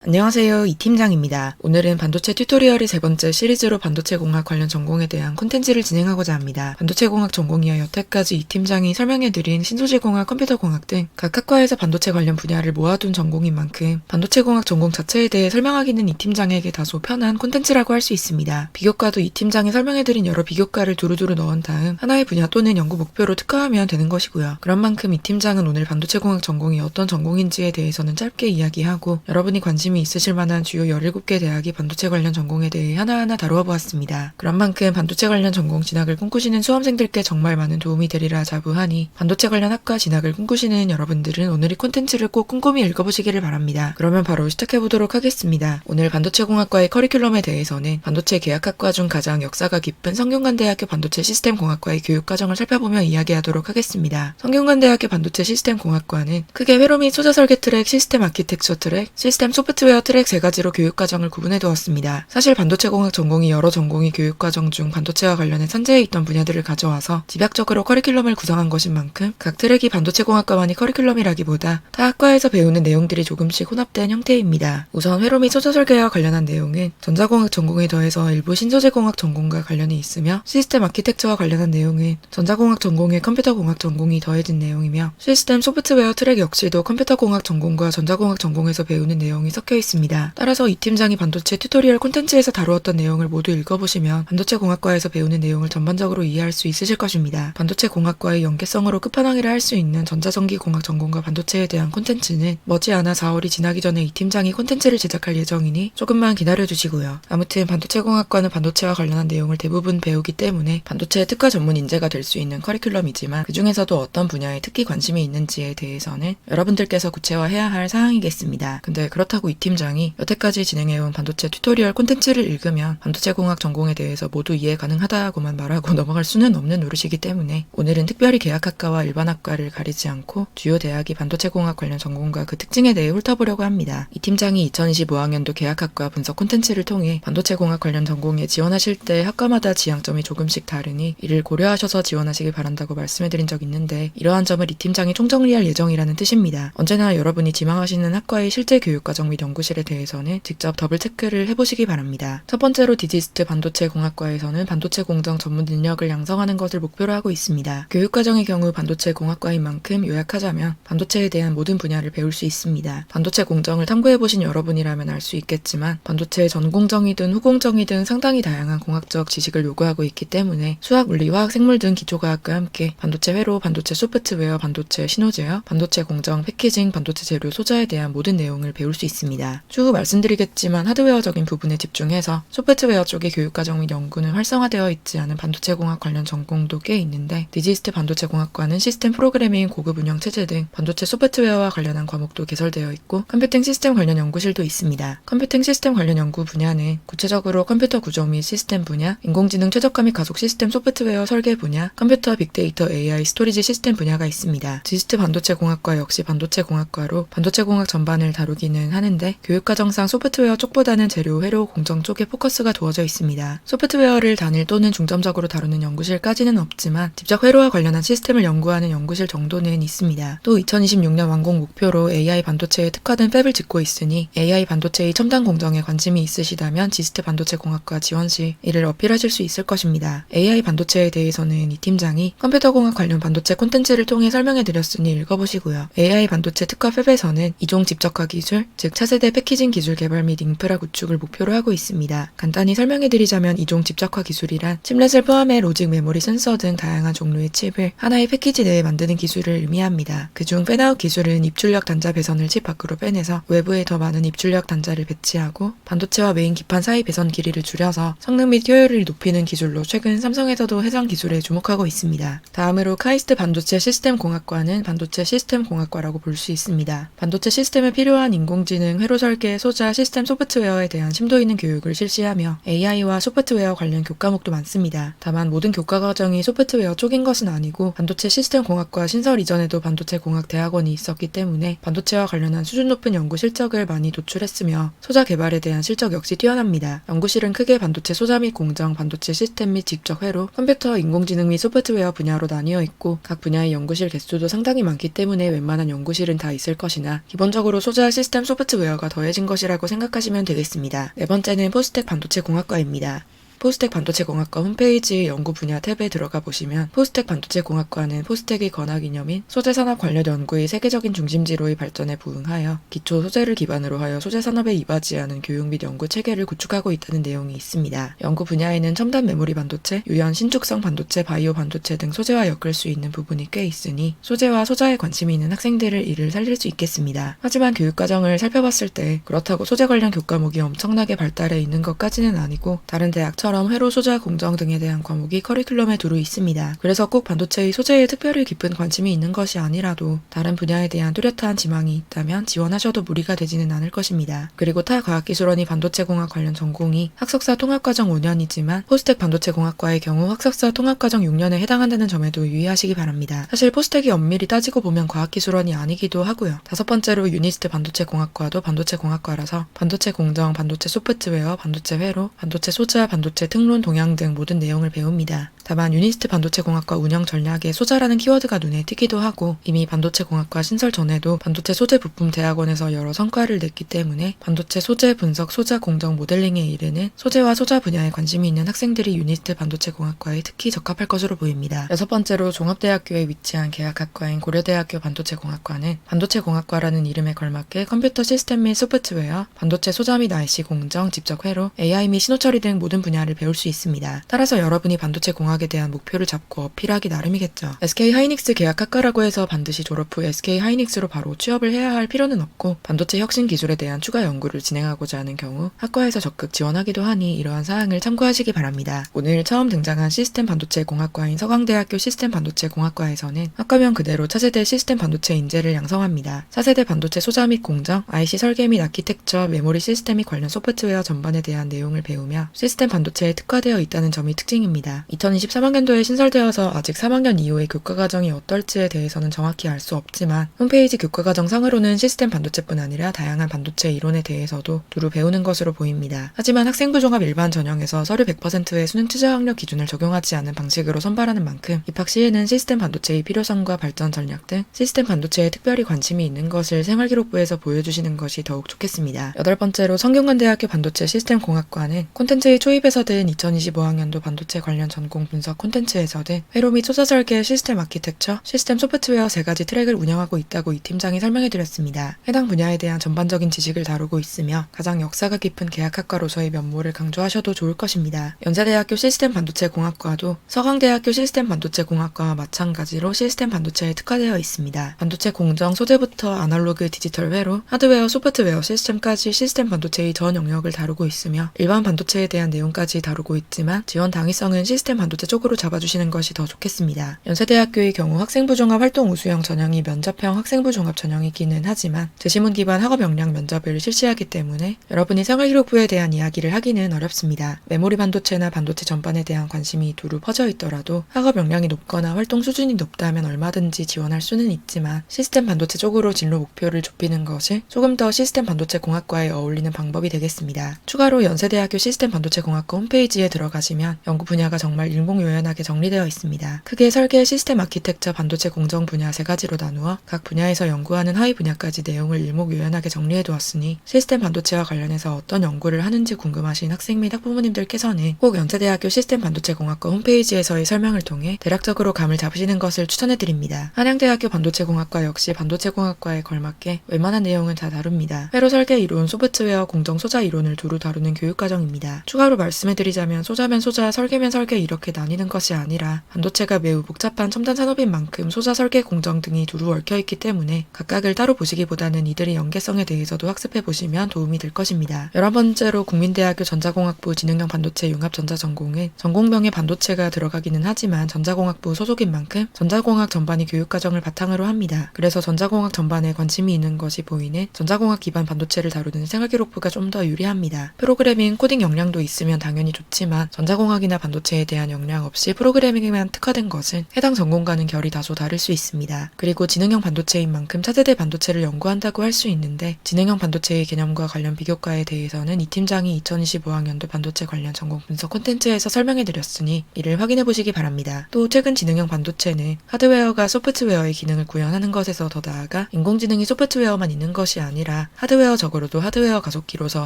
안녕하세요, 이 팀장입니다. 오늘은 반도체 튜토리얼의 세 번째 시리즈로 반도체 공학 관련 전공에 대한 콘텐츠를 진행하고자 합니다. 반도체 공학 전공이어 여태까지 이 팀장이 설명해드린 신소재 공학, 컴퓨터 공학 등 각 학과에서 반도체 관련 분야를 모아둔 전공인 만큼 반도체 공학 전공 자체에 대해 설명하기는 이 팀장에게 다소 편한 콘텐츠라고 할 수 있습니다. 비교과도 이 팀장이 설명해드린 여러 비교과를 두루두루 넣은 다음 하나의 분야 또는 연구 목표로 특화하면 되는 것이고요. 그런 만큼 이 팀장은 오늘 반도체 공학 전공이 어떤 전공인지에 대해서는 짧게 이야기하고 여러분이 관심이 있으실 만한 주요 17개 대학이 반도체 관련 전공에 대해 하나하나 다루어 보았습니다. 그런 만큼 반도체 관련 전공 진학을 꿈꾸시는 수험생들께 정말 많은 도움이 되리라 자부하니 반도체 관련 학과 진학을 꿈꾸시는 여러분들은 오늘 이 콘텐츠를 꼭 꼼꼼히 읽어보시기를 바랍니다. 그러면 바로 시작해보도록 하겠습니다. 오늘 반도체 공학과의 커리큘럼에 대해서는 반도체 계약학과 중 가장 역사가 깊은 성균관대학교 반도체 시스템 공학과의 교육과정을 살펴보며 이야기하도록 하겠습니다. 성균관대학교 반도체 시스템 공학과는 크게 회로 및 소자 설계 트랙, 시스템 아키텍처 트랙, 시스템 소프트웨어 트랙 세 가지로 교육과정을 구분해 두었습니다. 사실 반도체 공학 전공이 여러 전공이 교육과정 중 반도체와 관련해 산재해 있던 분야들을 가져와서 집약적으로 커리큘럼을 구성한 것인 만큼 각 트랙이 반도체 공학과만이 커리큘럼이라기보다 타 학과에서 배우는 내용들이 조금씩 혼합된 형태입니다. 우선 회로 및 소자 설계와 관련한 내용은 전자공학 전공에 더해서 일부 신소재 공학 전공과 관련이 있으며 시스템 아키텍처와 관련한 내용은 전자공학 전공에 컴퓨터 공학 전공이 더해진 내용이며 시스템 소프트웨어 트랙 역시도 컴퓨터 공학 전공과 전자공학 전공에서 배우는 내용이 섞여 있습니다. 따라서 이 팀장이 반도체 튜토리얼 콘텐츠에서 다루었던 내용을 모두 읽어보시면 반도체 공학과에서 배우는 내용을 전반적으로 이해할 수 있으실 것입니다. 반도체 공학과의 연계성으로 끝판왕이라 할 수 있는 전자전기 공학 전공과 반도체에 대한 콘텐츠는 머지않아 4월이 지나기 전에 이 팀장이 콘텐츠를 제작할 예정이니 조금만 기다려주시고요. 아무튼 반도체 공학과는 반도체와 관련한 내용을 대부분 배우기 때문에 반도체 특화 전문 인재가 될 수 있는 커리큘럼이지만 그 중에서도 어떤 분야에 특히 관심이 있는지에 대해서는 여러분들께서 구체화해야 할 사항이겠습니다. 근데 그렇다고 이 팀장이 여태까지 진행해온 반도체 튜토리얼 콘텐츠를 읽으면 반도체 공학 전공에 대해서 모두 이해 가능하다고만 말하고 넘어갈 수는 없는 노릇이기 때문에 오늘은 특별히 계약학과와 일반학과를 가리지 않고 주요 대학이 반도체 공학 관련 전공과 그 특징에 대해 훑어보려고 합니다. 이 팀장이 2025학년도 계약학과 분석 콘텐츠를 통해 반도체 공학 관련 전공에 지원하실 때 학과마다 지향점이 조금씩 다르니 이를 고려하셔서 지원하시길 바란다고 말씀해드린 적 있는데 이러한 점을 이 팀장이 총정리할 예정이라는 뜻입니다. 언제나 여러분이 지망하시는 학과의 실제 교육과정 및 연구실에 대해서는 직접 더블 체크를 해보시기 바랍니다. 첫 번째로 디지스트 반도체 공학과에서는 반도체 공정 전문 인력을 양성하는 것을 목표로 하고 있습니다. 교육과정의 경우 반도체 공학과인 만큼 요약하자면 반도체에 대한 모든 분야를 배울 수 있습니다. 반도체 공정을 탐구해보신 여러분이라면 알 수 있겠지만 반도체의 전공정이든 후공정이든 상당히 다양한 공학적 지식을 요구하고 있기 때문에 수학, 물리, 화학, 생물 등 기초과학과 함께 반도체 회로, 반도체 소프트웨어, 반도체 신호제어, 반도체 공정, 패키징, 반도체 재료, 소자에 대한 모든 내용을 배울 수 있습니다. 추후 말씀드리겠지만 하드웨어적인 부분에 집중해서 소프트웨어 쪽의 교육과정 및 연구는 활성화되어 있지 않은 반도체 공학 관련 전공도 꽤 있는데 디지스트 반도체 공학과는 시스템 프로그래밍, 고급 운영 체제 등 반도체 소프트웨어와 관련한 과목도 개설되어 있고 컴퓨팅 시스템 관련 연구실도 있습니다. 컴퓨팅 시스템 관련 연구 분야는 구체적으로 컴퓨터 구조 및 시스템 분야, 인공지능 최적화 및 가속 시스템 소프트웨어 설계 분야, 컴퓨터 빅데이터 AI 스토리지 시스템 분야가 있습니다. 디지스트 반도체 공학과 역시 반도체 공학과로 반도체 공학 전반을 다루기는 하는데 교육과정상 소프트웨어 쪽보다는 재료, 회로, 공정 쪽에 포커스가 두어져 있습니다. 소프트웨어를 단일 또는 중점적으로 다루는 연구실까지는 없지만 직접 회로와 관련한 시스템을 연구하는 연구실 정도는 있습니다. 또 2026년 완공 목표로 AI 반도체에 특화된 팹을 짓고 있으니 AI 반도체의 첨단 공정에 관심이 있으시다면 디지스트 반도체 공학과 지원 시 이를 어필하실 수 있을 것입니다. AI 반도체에 대해서는 이 팀장이 컴퓨터 공학 관련 반도체 콘텐츠를 통해 설명해 드렸으니 읽어보시고요. AI 반도체 특화 팹에서는 이종 집적화 기술, 즉 차세대 패키징 기술 개발 및 인프라 구축을 목표로 하고 있습니다. 간단히 설명해 드리자면 이종 집적화 기술이란 칩렛을 포함해 로직, 메모리, 센서 등 다양한 종류의 칩을 하나의 패키지 내에 만드는 기술을 의미합니다. 그중 팬아웃 기술은 입출력 단자 배선을 칩 밖으로 빼내서 외부에 더 많은 입출력 단자를 배치하고 반도체와 메인 기판 사이 배선 길이를 줄여서 성능 및 효율을 높이는 기술로 최근 삼성에서도 해당 기술에 주목하고 있습니다. 다음으로 카이스트 반도체 시스템 공학과는 반도체 시스템 공학과라고 볼 수 있습니다. 반도체 시스템에 필요한 인공지능, 회로 설계, 소자, 시스템 소프트웨어에 대한 심도 있는 교육을 실시하며 AI와 소프트웨어 관련 교과목도 많습니다. 다만 모든 교과 과정이 소프트웨어 쪽인 것은 아니고 반도체 시스템 공학과 신설 이전에도 반도체 공학 대학원이 있었기 때문에 반도체와 관련한 수준 높은 연구 실적을 많이 도출했으며 소자 개발에 대한 실적 역시 뛰어납니다. 연구실은 크게 반도체 소자 및 공정, 반도체 시스템 및 직접 회로, 컴퓨터, 인공지능 및 소프트웨어 분야로 나뉘어 있고 각 분야의 연구실 개수도 상당히 많기 때문에 웬만한 연구실은 다 있을 것이나 기본적으로 소자, 시스템, 소프트웨어가 기여가 더해진 것이라고 생각하시면 되겠습니다. 네 번째는 포스텍 반도체 공학과입니다. 포스텍 반도체 공학과 홈페이지 연구 분야 탭에 들어가 보시면 포스텍 반도체 공학과는 포스텍의 권하기념인 소재산업 관련 연구의 세계적인 중심지로의 발전에 부응하여 기초 소재를 기반으로 하여 소재산업에 이바지하는 교육 및 연구 체계를 구축하고 있다는 내용이 있습니다. 연구 분야에는 첨단 메모리 반도체, 유연 신축성 반도체, 바이오 반도체 등 소재와 엮을 수 있는 부분이 꽤 있으니 소재와 소자에 관심이 있는 학생들을 이를 살릴 수 있겠습니다. 하지만 교육과정을 살펴봤을 때 그렇다고 소재 관련 교과목이 엄청나게 발달해 있는 것까지는 아니고 다른 대학처럼 회로, 소자, 공정 등에 대한 과목이 커리큘럼에 두루 있습니다. 그래서 꼭 반도체의 소재에 특별히 깊은 관심이 있는 것이 아니라도 다른 분야에 대한 뚜렷한 지망이 있다면 지원하셔도 무리가 되지는 않을 것입니다. 그리고 타 과학기술원이 반도체공학 관련 전공이 학석사 통합과정 5년이지만 포스텍 반도체공학과의 경우 학석사 통합과정 6년에 해당한다는 점에도 유의하시기 바랍니다. 사실 포스텍이 엄밀히 따지고 보면 과학기술원이 아니기도 하고요. 다섯 번째로 유니스트 반도체공학과도 반도체공학과라서 반도체 공정, 반도체 소프트웨어, 반도체 회로, 반도체 소자, 반도체 특론 동향 등 모든 내용을 배웁니다. 다만 유니스트 반도체공학과 운영 전략에 소자라는 키워드가 눈에 띄기도 하고 이미 반도체공학과 신설 전에도 반도체 소재 부품 대학원에서 여러 성과를 냈기 때문에 반도체 소재 분석, 소자 공정 모델링에 이르는 소재와 소자 분야에 관심이 있는 학생들이 유니스트 반도체공학과에 특히 적합할 것으로 보입니다. 여섯 번째로 종합대학교에 위치한 계약학과인 고려대학교 반도체공학과는 반도체공학과라는 이름에 걸맞게 컴퓨터 시스템 및 소프트웨어, 반도체 소자 및 IC 공정, 집적 회로, AI 및 신호 처리 등 모든 분야를 배울 수 있습니다. 따라서 여러분이 반도체 공학에 대한 목표를 잡고 어필하기 나름이겠죠. SK 하이닉스 계약학과라고 해서 반드시 졸업 후 SK 하이닉스로 바로 취업을 해야 할 필요는 없고 반도체 혁신 기술에 대한 추가 연구를 진행하고자 하는 경우 학과에서 적극 지원하기도 하니 이러한 사항을 참고하시기 바랍니다. 오늘 처음 등장한 시스템 반도체 공학과인 서강대학교 시스템 반도체 공학과에서는 학과명 그대로 차세대 시스템 반도체 인재를 양성합니다. 차세대 반도체 소자 및 공정, IC 설계 및 아키텍처, 메모리 시스템 및 관련 소프트웨어 전반에 대한 내용을 배우며 시스템 반도체에 특화되어 있다는 점이 특징입니다. 2023학년도에 신설되어서 아직 3학년 이후의 교과과정이 어떨지에 대해서는 정확히 알 수 없지만 홈페이지 교과과정 상으로는 시스템 반도체뿐 아니라 다양한 반도체 이론에 대해서도 두루 배우는 것으로 보입니다. 하지만 학생부 종합 일반 전형에서 서류 100%의 수능 최저 학력 기준을 적용하지 않은 방식으로 선발하는 만큼 입학 시에는 시스템 반도체의 필요성과 발전 전략 등 시스템 반도체에 특별히 관심이 있는 것을 생활기록부에서 보여주시는 것이 더욱 좋겠습니다. 여덟 번째로 성균관대학교 반도체 시스템 공학과는 콘텐츠의 초입에서든 2025학년도 반도체 관련 전공 분석 콘텐츠에서든 회로 및 소자 설계, 시스템 아키텍처, 시스템 소프트웨어 3가지 트랙을 운영하고 있다고 이 팀장이 설명해드렸습니다. 해당 분야에 대한 전반적인 지식을 다루고 있으며 가장 역사가 깊은 계약학과로서의 면모를 강조하셔도 좋을 것입니다. 연세대학교 시스템 반도체 공학과도 서강대학교 시스템 반도체 공학과와 마찬가지로 시스템 반도체에 특화되어 있습니다. 반도체 공정, 소재부터 아날로그 디지털 회로, 하드웨어, 소프트웨어 시스템까지 시스템 반도체의 전 영역을 다루고 있으며 일반 반도체에 대한 내용까지 다루고 있지만 지원 당위성은 시스템 반도체 쪽으로 잡아주시는 것이 더 좋겠습니다. 연세대학교의 경우 학생부 종합 활동 우수형 전형이 면접형 학생부 종합 전형이기는 하지만 제시문 기반 학업 역량 면접을 실시하기 때문에 여러분이 생활기록부에 대한 이야기를 하기는 어렵습니다. 메모리 반도체나 반도체 전반에 대한 관심이 두루 퍼져 있더라도 학업 역량이 높거나 활동 수준이 높다면 얼마든지 지원할 수는 있지만 시스템 반도체 쪽으로 진로 목표를 좁히는 것이 조금 더 시스템 반도체 공학과에 어울리는 방법이 되겠습니다. 추가로 연세대학교 시스템 반도체 공학과 홈페이지에 들어가시면 연구 분야가 정말 일목요연하게 정리되어 있습니다. 크게 설계, 시스템 아키텍처, 반도체 공정 분야 3가지로 나누어 각 분야에서 연구하는 하위 분야까지 내용을 일목요연하게 정리해두었으니 시스템 반도체와 관련해서 어떤 연구를 하는지 궁금하신 학생 및 학부모님들께서는 꼭 연세대학교 시스템 반도체 공학과 홈페이지에서의 설명을 통해 대략적으로 감을 잡으시는 것을 추천해드립니다. 한양대학교 반도체 공학과 역시 반도체 공학과에 걸맞게 웬만한 내용은 다 다룹니다. 회로 설계 이론, 소프트웨어, 공정 소자 이론을 두루 다루는 교육과정입니다. 추가로 말씀해드리자면 소자면 소자, 설계면 설계 이렇게 나뉘는 것이 아니라 반도체가 매우 복잡한 첨단 산업인 만큼 소자, 설계, 공정 등이 두루 얽혀있기 때문에 각각을 따로 보시기보다는 이들의 연계성에 대해서도 학습해보시면 도움이 될 것입니다. 11번째로 국민대학교 전자공학부 지능형 반도체 융합전자전공은 전공명에 반도체가 들어가기는 하지만 전자공학부 소속인 만큼 전자공학 전반이 교육과정을 바탕으로 합니다. 그래서 전자공학 전반에 관심이 있는 것이 보이는 전자공학 기반 반도체를 다루는 생활기록부가 좀 더 유리합니다. 프로그래밍, 코딩 역량도 있으면 당연히 당연히 좋지만 전자공학이나 반도체에 대한 역량 없이 프로그래밍에만 특화된 것은 해당 전공과는 결이 다소 다를 수 있습니다. 그리고 지능형 반도체인 만큼 차세대 반도체를 연구한다고 할 수 있는데 지능형 반도체의 개념과 관련 비교과에 대해서는 이 팀장이 2025학년도 반도체 관련 전공 분석 콘텐츠에서 설명해드렸으니 이를 확인해보시기 바랍니다. 또 최근 지능형 반도체는 하드웨어가 소프트웨어의 기능을 구현하는 것에서 더 나아가 인공지능이 소프트웨어만 있는 것이 아니라 하드웨어적으로도 하드웨어 가속기로서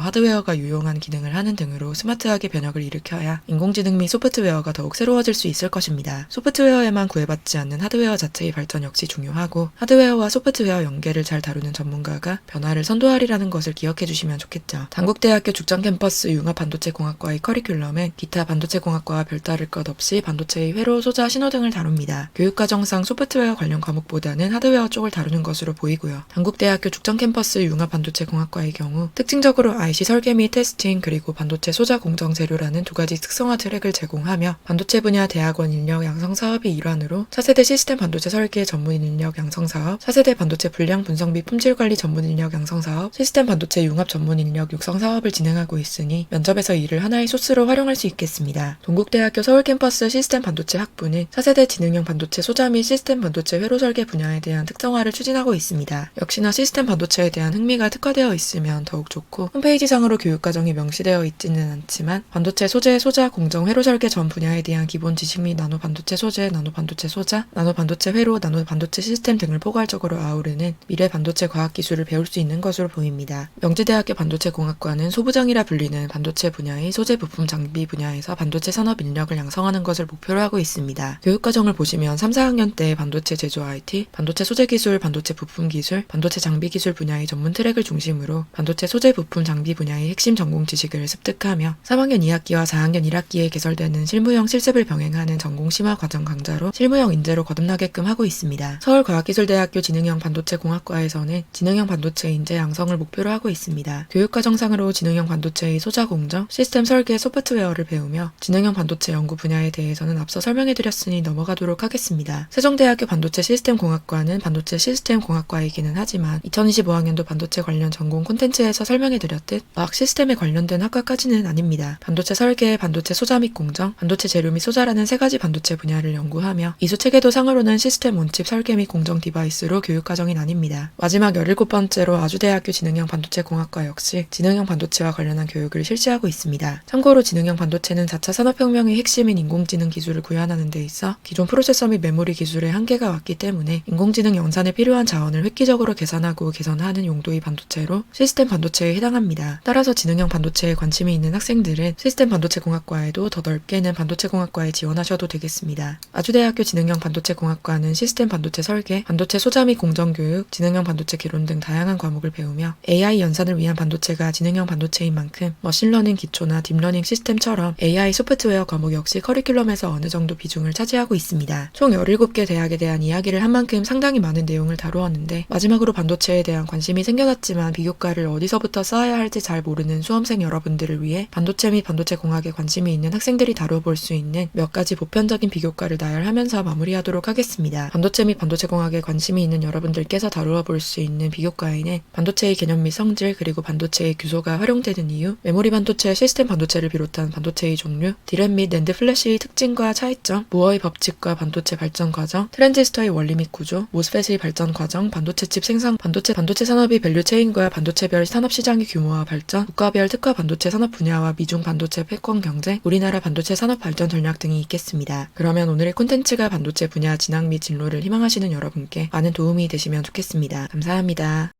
하드웨어가 유용한 기능을 하는 등으로 스마트하게 변혁을 일으켜야 인공지능 및 소프트웨어가 더욱 새로워질 수 있을 것입니다. 소프트웨어에만 구애받지 않는 하드웨어 자체의 발전 역시 중요하고 하드웨어와 소프트웨어 연계를 잘 다루는 전문가가 변화를 선도하리라는 것을 기억해 주시면 좋겠죠. 단국대학교 죽전 캠퍼스 융합반도체공학과의 커리큘럼은 기타 반도체공학과와 별다를 것 없이 반도체의 회로, 소자, 신호 등을 다룹니다. 교육과정상 소프트웨어 관련 과목보다는 하드웨어 쪽을 다루는 것으로 보이고요. 단국대학교 죽전 캠퍼스 융합반도체공학과의 경우 특징적으로 IC 설계 및 테스팅 그리고 반도체 소자 공정 재료라는 두 가지 특성화 트랙을 제공하며 반도체 분야 대학원 인력 양성 사업의 일환으로 차세대 시스템 반도체 설계 전문 인력 양성 사업, 차세대 반도체 불량 분석 및 품질 관리 전문 인력 양성 사업, 시스템 반도체 융합 전문 인력 육성 사업을 진행하고 있으니 면접에서 이를 하나의 소스로 활용할 수 있겠습니다. 동국대학교 서울 캠퍼스 시스템 반도체 학부는 차세대 지능형 반도체 소자 및 시스템 반도체 회로 설계 분야에 대한 특성화를 추진하고 있습니다. 역시나 시스템 반도체에 대한 흥미가 특화되어 있으면 더욱 좋고 홈페이지상으로 교육과정이 명시되어 있지는 않지만 반도체 소재, 소자, 공정, 회로 설계 전 분야에 대한 기본 지식 및 나노 반도체 소재, 나노 반도체 소자, 나노 반도체 회로, 나노 반도체 시스템 등을 포괄적으로 아우르는 미래 반도체 과학 기술을 배울 수 있는 것으로 보입니다. 명지대학교 반도체공학과는 소부장이라 불리는 반도체 분야의 소재 부품 장비 분야에서 반도체 산업 인력을 양성하는 것을 목표로 하고 있습니다. 교육과정을 보시면 3, 4학년 때 반도체 제조 IT, 반도체 소재 기술, 반도체 부품 기술, 반도체 장비 기술 분야의 전문 트랙을 중심으로 반도체 소재 부품 장비 분야의 핵심 전공 지식을 습득하며 3학년 2학기와 4학년 1학기에 개설되는 실무형 실습을 병행하는 전공 심화 과정 강좌로 실무형 인재로 거듭나게끔 하고 있습니다. 서울과학기술대학교 지능형 반도체공학과에서는 지능형 반도체 인재 양성을 목표로 하고 있습니다. 교육과정상으로 지능형 반도체의 소자 공정, 시스템 설계, 소프트웨어를 배우며 지능형 반도체 연구 분야에 대해서는 앞서 설명해드렸으니 넘어가도록 하겠습니다. 세종대학교 반도체 시스템공학과는 반도체 시스템공학과이기는 하지만 2025학년도 반도체 관련 전공 콘텐츠에서 설명해드렸듯 과학 시스템에 관련된 학과까지는 아닙니다. 반도체 설계, 반도체 소자 및 공정, 반도체 재료 및 소자라는 세 가지 반도체 분야를 연구하며 이수 체계도 상으로는 시스템 원칩 설계 및 공정 디바이스로 교육과정이 나뉩니다. 마지막 17번째로 아주대학교 지능형 반도체공학과 역시 지능형 반도체와 관련한 교육을 실시하고 있습니다. 참고로 지능형 반도체는 4차 산업혁명의 핵심인 인공지능 기술을 구현하는 데 있어 기존 프로세서 및 메모리 기술의 한계가 왔기 때문에 인공지능 연산에 필요한 자원을 획기적으로 계산하고 개선하는 용도의 반도체로 시스템 반도체에 해당합니다. 따라서 지능형 반도체에 관심이 있는 학생들은 시스템 반도체공학과에도 더 넓게는 반도체공학과에 지원하셔도 되겠습니다. 아주대학교 지능형 반도체공학과는 시스템 반도체 설계, 반도체 소자 및 공정교육, 지능형 반도체 개론 등 다양한 과목을 배우며 AI 연산을 위한 반도체가 지능형 반도체인 만큼 머신러닝 기초나 딥러닝 시스템처럼 AI 소프트웨어 과목 역시 커리큘럼에서 어느 정도 비중을 차지하고 있습니다. 총 17개 대학에 대한 이야기를 한 만큼 상당히 많은 내용을 다루었는데 마지막으로 반도체에 대한 관심이 생겨났지만 비교과를 어디서부터 쌓아야 할지 잘 모르는 수험생 여러분들을 위해 반도체 및 반도체 공학에 관심이 있는 학생들이 다뤄볼 수 있는 몇 가지 보편적인 비교과를 나열하면서 마무리하도록 하겠습니다. 반도체 및 반도체 공학에 관심이 있는 여러분들께서 다루어 볼 수 있는 비교과에는 반도체의 개념 및 성질 그리고 반도체의 규소가 활용되는 이유, 메모리 반도체, 시스템 반도체를 비롯한 반도체의 종류, 디램 및 낸드 플래시의 특징과 차이점, 무어의 법칙과 반도체 발전 과정, 트랜지스터의 원리 및 구조, 모스펫의 발전 과정, 반도체 칩 생산, 반도체 산업의 밸류 체인과 반도체별 산업 시장의 규모와 발전, 국가별 특화 반도체 산업 분야와 미중 반도체 패권 경쟁, 우리나라 반도체 산업 발전 전략 등이 있겠습니다. 그러면 오늘의 콘텐츠가 반도체 분야 진학 및 진로를 희망하시는 여러분께 많은 도움이 되시면 좋겠습니다. 감사합니다.